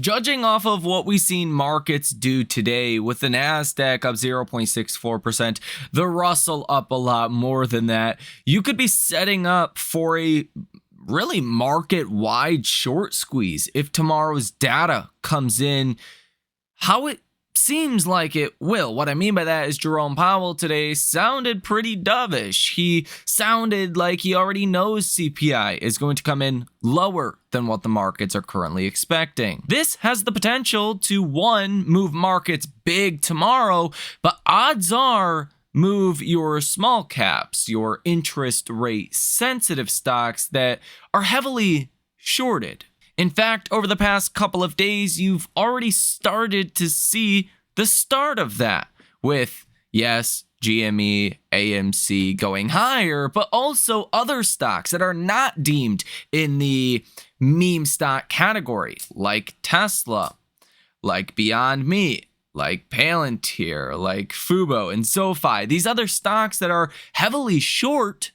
Judging off of what we've seen markets do today, with the NASDAQ up 0.64%, the Russell up a lot more than that, you could be setting up for a really market-wide short squeeze if tomorrow's data comes in how it seems like it will. What I mean by that is Jerome Powell today sounded pretty dovish. He sounded like he already knows CPI is going to come in lower than what the markets are currently expecting. This has the potential to, one, move markets big tomorrow, but odds are move your small caps, your interest rate sensitive stocks that are heavily shorted. In fact, over the past couple of days, you've already started to see the start of that with, yes, GME, AMC going higher, but also other stocks that are not deemed in the meme stock category, like Tesla, like Beyond Meat, like Palantir, like Fubo and SoFi. These other stocks that are heavily short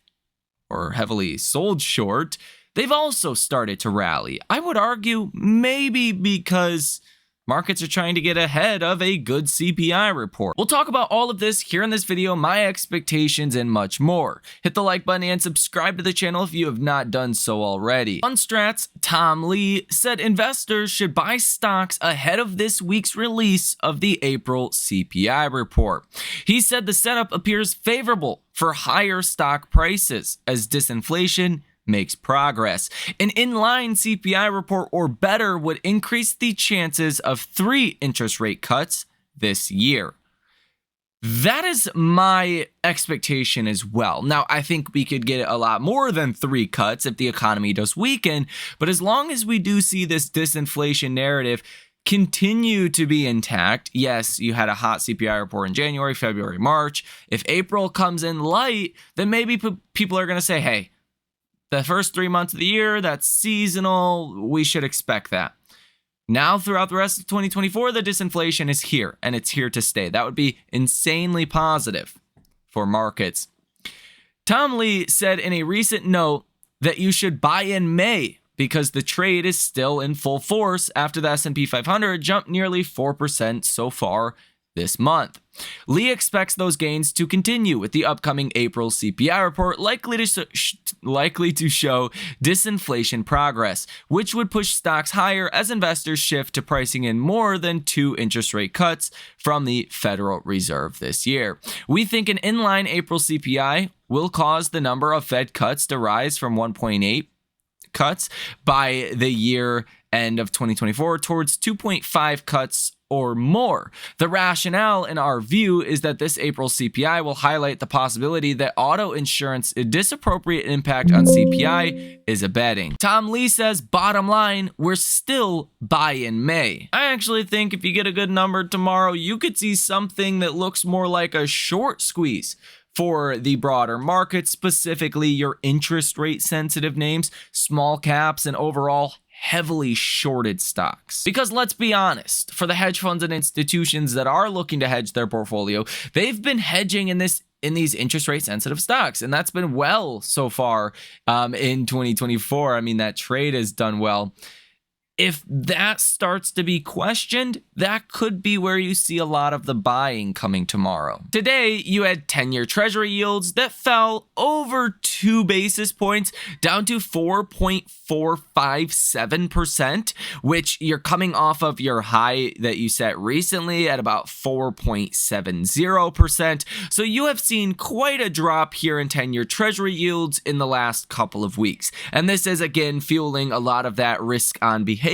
or heavily sold short, they've also started to rally. I would argue maybe because markets are trying to get ahead of a good CPI report. We'll talk about all of this here in this video, my expectations, and much more. Hit the like button and subscribe to the channel if you have not done so already. On Strat's Tom Lee said investors should buy stocks ahead of this week's release of the April CPI report. He said the setup appears favorable for higher stock prices as disinflation makes progress. An inline CPI report or better would increase the chances of 3 interest rate cuts this year. That is my expectation as well. Now, I think we could get a lot more than 3 cuts if the economy does weaken, but as long as we do see this disinflation narrative continue to be intact, yes, you had a hot CPI report in January, February, March. If April comes in light, then maybe people are going to say, hey, the first 3 months of the year, that's seasonal. We should expect that. Now, throughout the rest of 2024, the disinflation is here, and it's here to stay. That would be insanely positive for markets. Tom Lee said in a recent note that you should buy in May because the trade is still in full force after the S&P 500 jumped nearly 4% so far this month. Lee expects those gains to continue with the upcoming April CPI report likely to show disinflation progress, which would push stocks higher as investors shift to pricing in more than 2 interest rate cuts from the Federal Reserve this year. We think an inline April CPI will cause the number of Fed cuts to rise from 1.8 cuts by the year end of 2024 towards 2.5 cuts or more. The rationale, in our view, is that this April CPI will highlight the possibility that auto insurance disappropriate impact on CPI is abating. Tom Lee says, bottom line, we're still buy in May. I actually think if you get a good number tomorrow, you could see something that looks more like a short squeeze for the broader market, specifically your interest rate sensitive names, small caps, and overall heavily shorted stocks. Because let's be honest, for the hedge funds and institutions that are looking to hedge their portfolio, they've been hedging in these interest rate sensitive stocks, and that's been well so far in 2024. I mean, that trade has done well. If that starts to be questioned, that could be where you see a lot of the buying coming tomorrow. Today, you had 10-year treasury yields that fell over 2 basis points down to 4.457%, which you're coming off of your high that you set recently at about 4.70%. So you have seen quite a drop here in 10-year treasury yields in the last couple of weeks. And this is, again, fueling a lot of that risk on behavior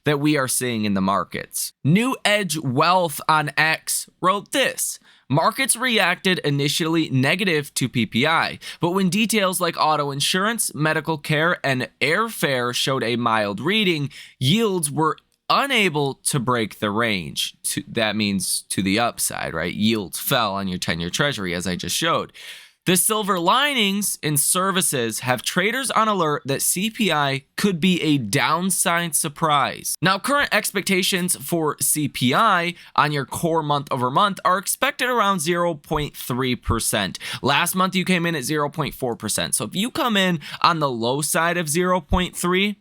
that we are seeing in the markets. New Edge Wealth on X wrote this: markets reacted initially negative to PPI, but when details like auto insurance, medical care, and airfare showed a mild reading, yields were unable to break the range. That means to the upside, right? Yields fell on your 10-year treasury, as I just showed. The silver linings in services have traders on alert that CPI could be a downside surprise. Now, current expectations for CPI on your core month over month are expected around 0.3%. Last month, you came in at 0.4%. So if you come in on the low side of 0.3,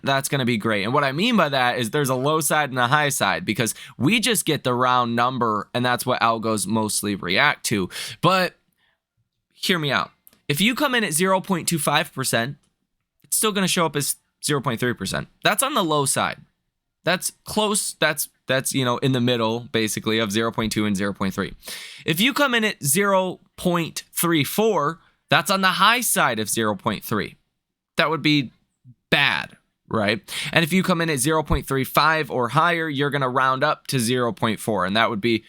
that's going to be great. And what I mean by that is there's a low side and a high side, because we just get the round number, and that's what algos mostly react to. But hear me out. If you come in at 0.25%, it's still going to show up as 0.3%. That's on the low side. That's close. That's in the middle, basically, of 0.2 and 0.3. If you come in at 0.34, that's on the high side of 0.3. That would be bad, right? And if you come in at 0.35 or higher, you're going to round up to 0.4, and that would be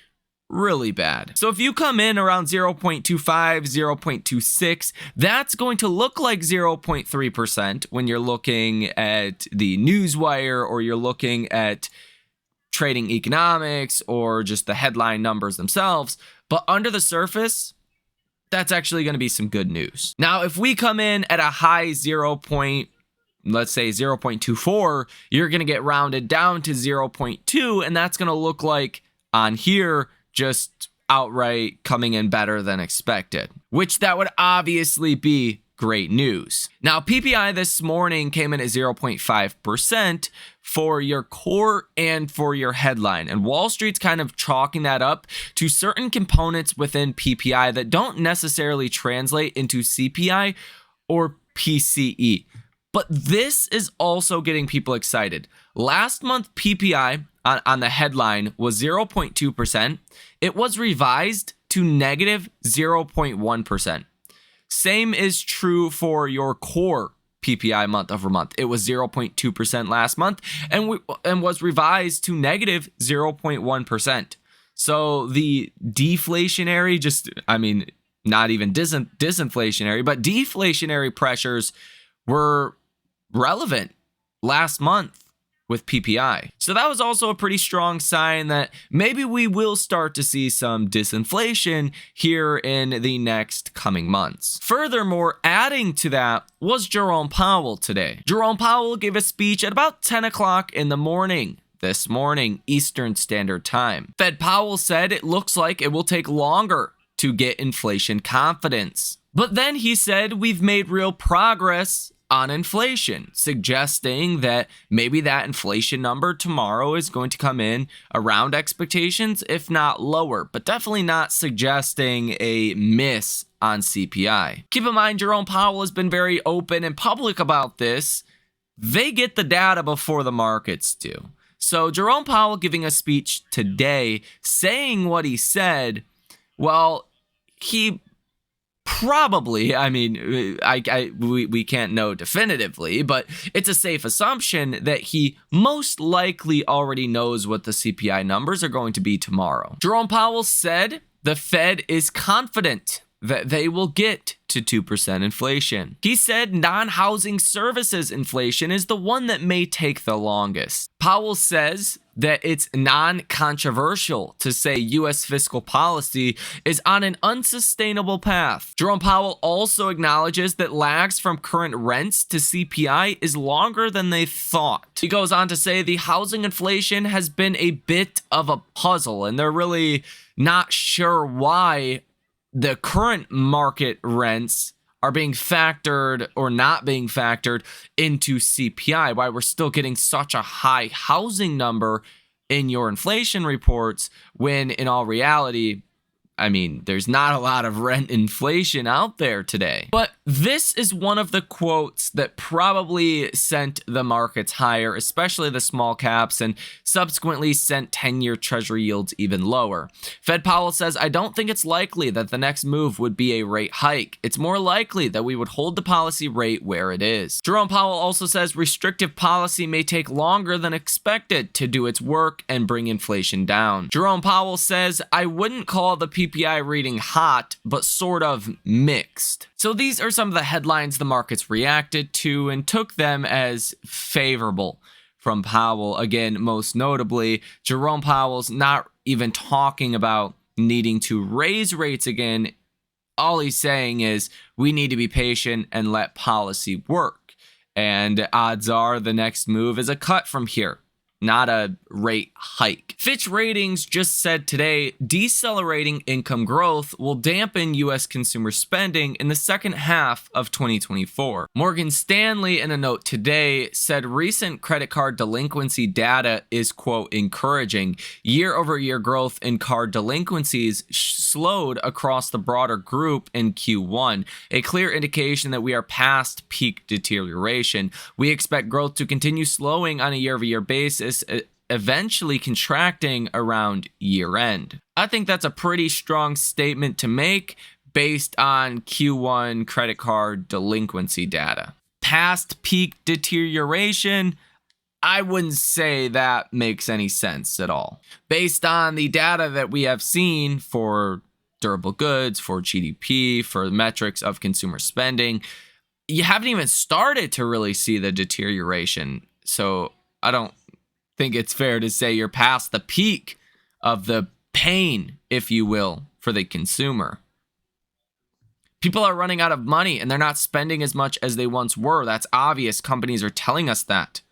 really bad. So if you come in around 0.25, 0.26, that's going to look like 0.3% when you're looking at the newswire, or you're looking at trading economics, or just the headline numbers themselves. But under the surface, that's actually going to be some good news. Now, if we come in at a high let's say 0.24, you're going to get rounded down to 0.2, and that's going to look like on here just outright coming in better than expected, which that would obviously be great news. Now, PPI this morning came in at 0.5% for your core and for your headline, and Wall Street's kind of chalking that up to certain components within PPI that don't necessarily translate into CPI or PCE. But this is also getting people excited. Last month, PPI on the headline was 0.2%. It was revised to negative 0.1%. Same is true for your core PPI month over month. It was 0.2% last month and was revised to negative 0.1%. So the deflationary, not even disinflationary, but deflationary pressures were relevant last month with PPI. So that was also a pretty strong sign that maybe we will start to see some disinflation here in the next coming months. Furthermore, adding to that was Jerome Powell today. Jerome Powell gave a speech at about 10 o'clock in the morning. This morning, Eastern Standard Time. Fed Powell said it looks like it will take longer to get inflation confidence. But then he said we've made real progress on inflation, suggesting that maybe that inflation number tomorrow is going to come in around expectations, if not lower, but definitely not suggesting a miss on CPI. Keep in mind, Jerome Powell has been very open and public about this. They get the data before the markets do. So Jerome Powell giving a speech today saying what he said, well, he probably, we can't know definitively, but it's a safe assumption that he most likely already knows what the CPI numbers are going to be tomorrow. Jerome Powell said the Fed is confident that they will get to 2% inflation. He said non-housing services inflation is the one that may take the longest. Powell says that it's non-controversial to say U.S. fiscal policy is on an unsustainable path. Jerome Powell also acknowledges that lags from current rents to CPI is longer than they thought. He goes on to say the housing inflation has been a bit of a puzzle, and they're really not sure why the current market rents are being factored or not being factored into CPI, why we're still getting such a high housing number in your inflation reports, when in all reality, there's not a lot of rent inflation out there today. But this is one of the quotes that probably sent the markets higher, especially the small caps, and subsequently sent 10-year Treasury yields even lower. Fed Powell says, I don't think it's likely that the next move would be a rate hike. It's more likely that we would hold the policy rate where it is. Jerome Powell also says restrictive policy may take longer than expected to do its work and bring inflation down. Jerome Powell says, I wouldn't call the PPI reading hot, but sort of mixed. So these are some of the headlines the markets reacted to and took them as favorable from Powell. Again, most notably, Jerome Powell's not even talking about needing to raise rates again. All he's saying is we need to be patient and let policy work. And odds are the next move is a cut from here. not a rate hike. Fitch Ratings just said today, decelerating income growth will dampen U.S. consumer spending in the second half of 2024. Morgan Stanley, in a note today, said recent credit card delinquency data is, quote, encouraging. Year-over-year growth in card delinquencies slowed across the broader group in Q1, a clear indication that we are past peak deterioration. We expect growth to continue slowing on a year-over-year basis, eventually contracting around year end. I think that's a pretty strong statement to make based on Q1 credit card delinquency data. Past peak deterioration, I wouldn't say that makes any sense at all. Based on the data that we have seen for durable goods, for GDP, for metrics of consumer spending, you haven't even started to really see the deterioration. So I don't think it's fair to say you're past the peak of the pain, if you will, for the consumer. People are running out of money and they're not spending as much as they once were. That's obvious. Companies are telling us that.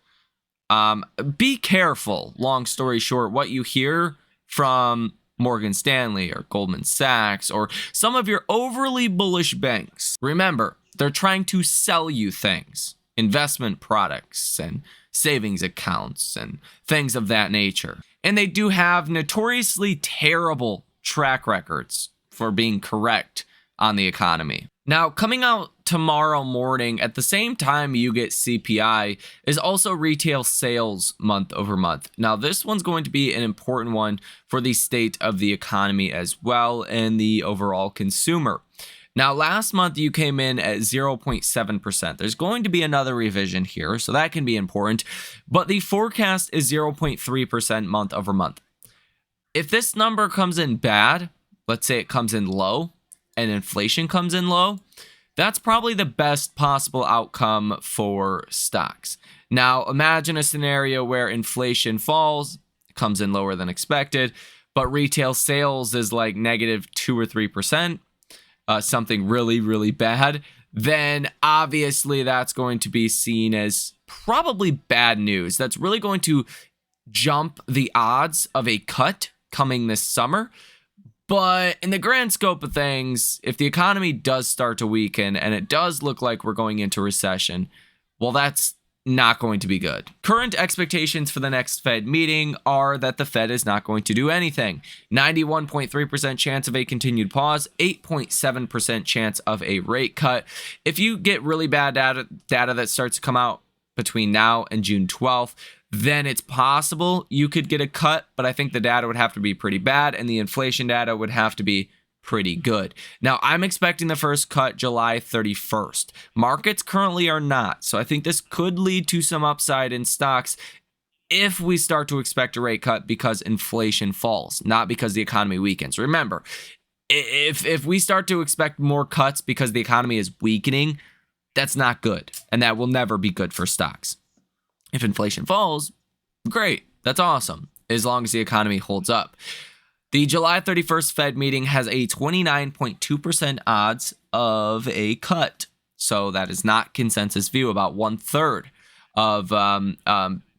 Be careful, long story short, what you hear from Morgan Stanley or Goldman Sachs or some of your overly bullish banks. Remember, they're trying to sell you things, investment products and savings accounts and things of that nature. And they do have notoriously terrible track records for being correct on the economy. Now, coming out tomorrow morning at the same time you get CPI is also retail sales month over month. Now, this one's going to be an important one for the state of the economy as well and the overall consumer. Now, last month you came in at 0.7%. There's going to be another revision here, so that can be important. But the forecast is 0.3% month over month. If this number comes in bad, let's say it comes in low, and inflation comes in low, that's probably the best possible outcome for stocks. Now, imagine a scenario where inflation falls, comes in lower than expected, but retail sales is like negative 2 or 3%. Something really, really bad, then obviously that's going to be seen as probably bad news. That's really going to jump the odds of a cut coming this summer. But in the grand scope of things, if the economy does start to weaken and it does look like we're going into recession, well, that's not going to be good. Current expectations for the next Fed meeting are that the Fed is not going to do anything. 91.3% chance of a continued pause, 8.7% chance of a rate cut. If you get really bad data that starts to come out between now and June 12th, then it's possible you could get a cut, but I think the data would have to be pretty bad and the inflation data would have to be pretty good. Now, I'm expecting the first cut July 31st. Markets currently are not, so I think this could lead to some upside in stocks if we start to expect a rate cut because inflation falls, not because the economy weakens. Remember, if we start to expect more cuts because the economy is weakening, that's not good, and that will never be good for stocks. If inflation falls, great, that's awesome, as long as the economy holds up. The July 31st Fed meeting has a 29.2% odds of a cut. So that is not consensus view. About 1/3 of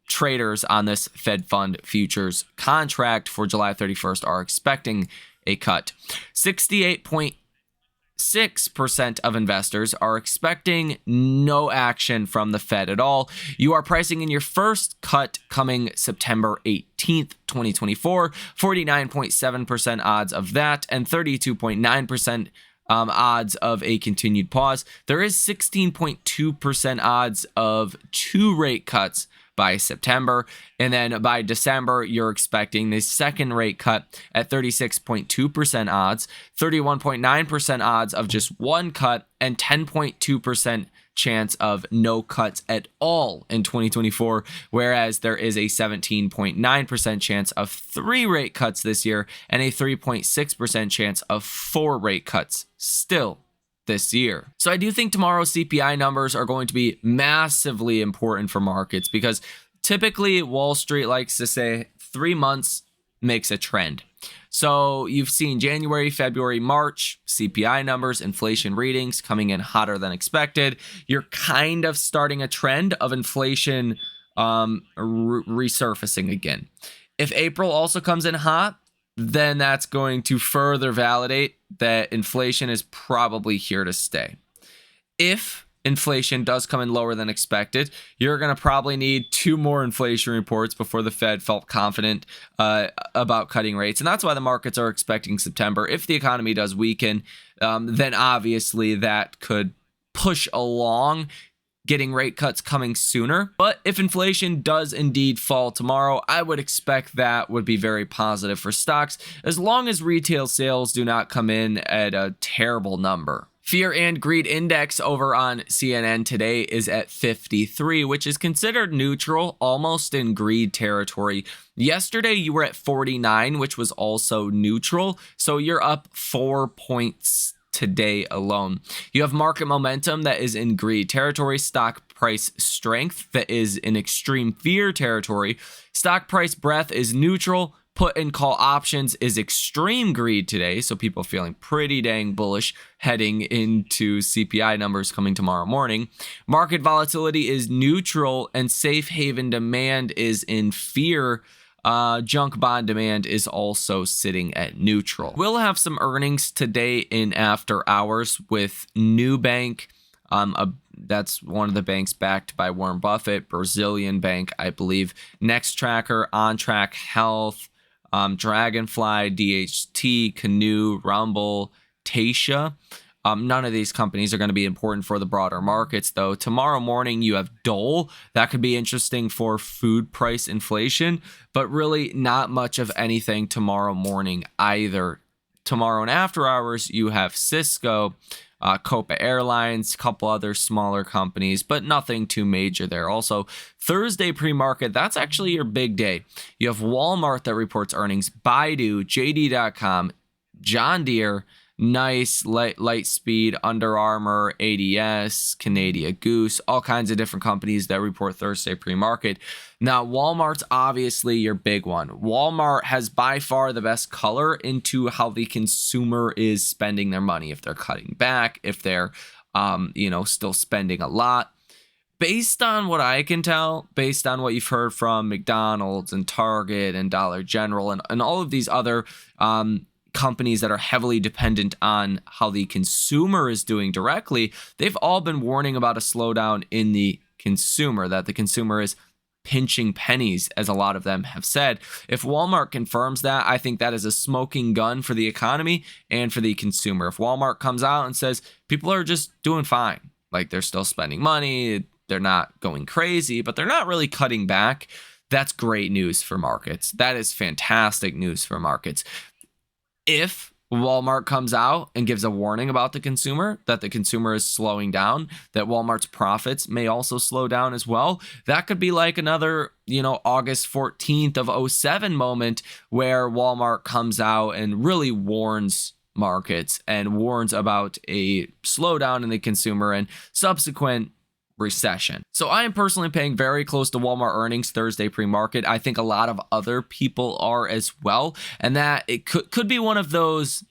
traders on this Fed Fund futures contract for July 31st are expecting a cut. 68.6% of investors are expecting no action from the Fed at all. You are pricing in your first cut coming September 18th, 2024, 49.7% odds of that, and 32.9% odds of a continued pause. There is 16.2% odds of 2 rate cuts by September, and then by December, you're expecting the second rate cut at 36.2% odds, 31.9% odds of just 1 cut, and 10.2% chance of no cuts at all in 2024, whereas there is a 17.9% chance of 3 rate cuts this year and a 3.6% chance of 4 rate cuts still this year. So I do think tomorrow's CPI numbers are going to be massively important for markets because typically Wall Street likes to say 3 months makes a trend. So you've seen January, February, March, CPI numbers, inflation readings coming in hotter than expected. You're kind of starting a trend of inflation resurfacing again. If April also comes in hot, then that's going to further validate that inflation is probably here to stay. If inflation does come in lower than expected, you're going to probably need 2 more inflation reports before the Fed felt confident about cutting rates. And that's why the markets are expecting September. If the economy does weaken, then obviously that could push along getting rate cuts coming sooner. But if inflation does indeed fall tomorrow, I would expect that would be very positive for stocks, as long as retail sales do not come in at a terrible number. Fear and Greed Index over on CNN today is at 53, which is considered neutral, almost in greed territory. Yesterday, you were at 49, which was also neutral, so you're up 4 points today alone. You have market momentum that is in greed territory, stock price strength that is in extreme fear territory, stock price breadth is neutral, put and call options is extreme greed today, so people feeling pretty dang bullish heading into CPI numbers coming tomorrow morning. Market volatility is neutral, and safe haven demand is in fear. Junk bond demand is also sitting at neutral. We'll have some earnings today in after hours with Nubank. That's one of the banks backed by Warren Buffett, Brazilian bank, I believe. Next Tracker, On Track Health, Dragonfly, DHT, Canoe, Rumble, Tasia. None of these companies are going to be important for the broader markets, though. Tomorrow morning, you have Dole. That could be interesting for food price inflation, but really not much of anything tomorrow morning either. Tomorrow and after hours, you have Cisco, Copa Airlines, a couple other smaller companies, but nothing too major there. Also, Thursday pre-market, that's actually your big day. You have Walmart that reports earnings, Baidu, JD.com, John Deere, Nice, Lightspeed, Under Armour, ADS, Canadian Goose, all kinds of different companies that report Thursday pre-market. Now, Walmart's obviously your big one. Walmart has by far the best color into how the consumer is spending their money. If they're cutting back, if they're, still spending a lot. Based on what I can tell, based on what you've heard from McDonald's and Target and Dollar General and all of these other companies that are heavily dependent on how the consumer is doing directly, they've all been warning about a slowdown in the consumer, that the consumer is pinching pennies, as a lot of them have said. If Walmart confirms that, I think that is a smoking gun for the economy and for the consumer. If Walmart comes out and says people are just doing fine, like they're still spending money, they're not going crazy, but they're not really cutting back, that's great news for markets. That is fantastic news for markets. If Walmart comes out and gives a warning about the consumer, that the consumer is slowing down, that Walmart's profits may also slow down as well, that could be like another, August 14th of 07 moment where Walmart comes out and really warns markets and warns about a slowdown in the consumer and subsequent recession. So I am personally paying very close to Walmart earnings Thursday pre-market. I think a lot of other people are as well, and that it could be one of those,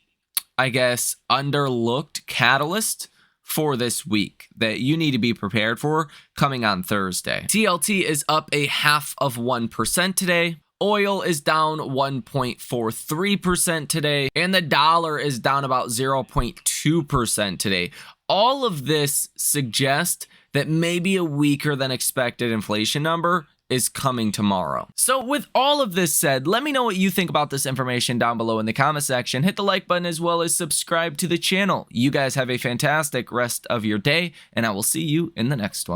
I guess, underlooked catalysts for this week that you need to be prepared for coming on Thursday. TLT is up 0.5% today. Oil is down 1.43% today, and the dollar is down about 0.2% today. All of this suggests that maybe a weaker than expected inflation number is coming tomorrow. So with all of this said, let me know what you think about this information down below in the comment section. Hit the like button as well as subscribe to the channel. You guys have a fantastic rest of your day, and I will see you in the next one.